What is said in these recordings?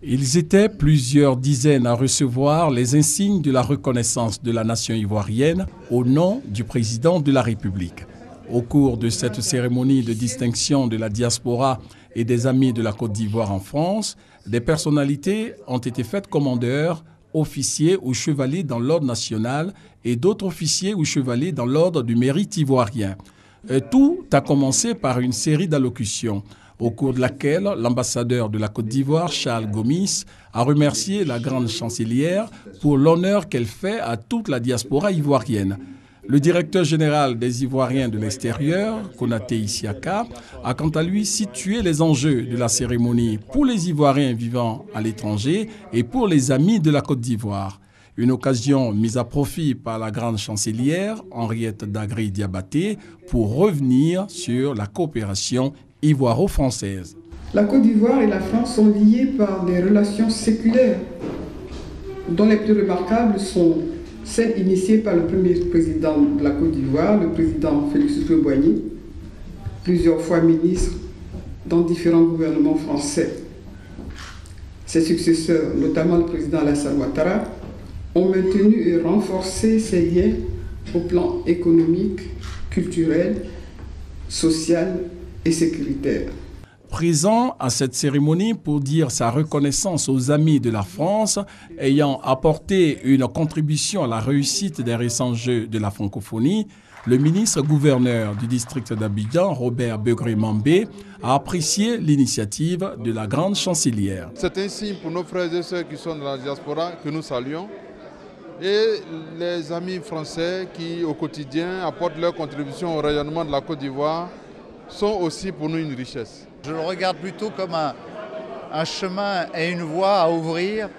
Ils étaient plusieurs dizaines à recevoir les insignes de la reconnaissance de la nation ivoirienne au nom du président de la République. Au cours de cette cérémonie de distinction de la diaspora et des amis de la Côte d'Ivoire en France, des personnalités ont été faites commandeurs, officiers ou chevaliers dans l'ordre national et d'autres officiers ou chevaliers dans l'ordre du mérite ivoirien. Tout a commencé par une série d'allocutions, au cours de laquelle l'ambassadeur de la Côte d'Ivoire, Charles Gomis, a remercié la grande chancelière pour l'honneur qu'elle fait à toute la diaspora ivoirienne. Le directeur général des Ivoiriens de l'extérieur, Konaté Isiaka, a quant à lui situé les enjeux de la cérémonie pour les Ivoiriens vivant à l'étranger et pour les amis de la Côte d'Ivoire. Une occasion mise à profit par la grande chancelière, Henriette Dagré-Diabaté, pour revenir sur la coopération ivoiro-française. La Côte d'Ivoire et la France sont liées par des relations séculaires, dont les plus remarquables sont celles initiées par le premier président de la Côte d'Ivoire, le président Félix Houphouët-Boigny, plusieurs fois ministre dans différents gouvernements français. Ses successeurs, notamment le président Alassane Ouattara, ont maintenu et renforcé ces liens au plan économique, culturel, social et sécuritaire. Présent à cette cérémonie pour dire sa reconnaissance aux amis de la France ayant apporté une contribution à la réussite des récents Jeux de la francophonie, le ministre-gouverneur du district d'Abidjan, Robert Begré-Mambé, a apprécié l'initiative de la grande chancelière. C'est un signe pour nos frères et sœurs qui sont dans la diaspora que nous saluons et les amis français qui au quotidien apportent leur contribution au rayonnement de la Côte d'Ivoire sont aussi pour nous une richesse. Je le regarde plutôt comme un chemin et une voie à ouvrir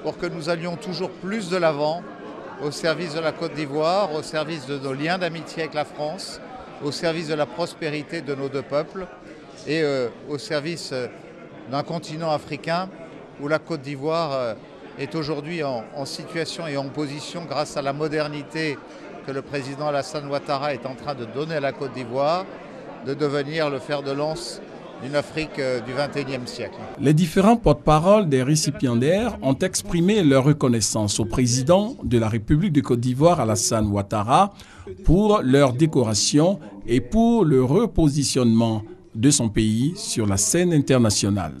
pour que nous allions toujours plus de l'avant au service de la Côte d'Ivoire, au service de nos liens d'amitié avec la France, au service de la prospérité de nos deux peuples et au service d'un continent africain où la Côte d'Ivoire est aujourd'hui en situation et en position grâce à la modernité que le président Alassane Ouattara est en train de donner à la Côte d'Ivoire, de devenir le fer de lance d'une Afrique du XXIe siècle. Les différents porte-parole des récipiendaires ont exprimé leur reconnaissance au président de la République de Côte d'Ivoire, Alassane Ouattara, pour leur décoration et pour le repositionnement de son pays sur la scène internationale.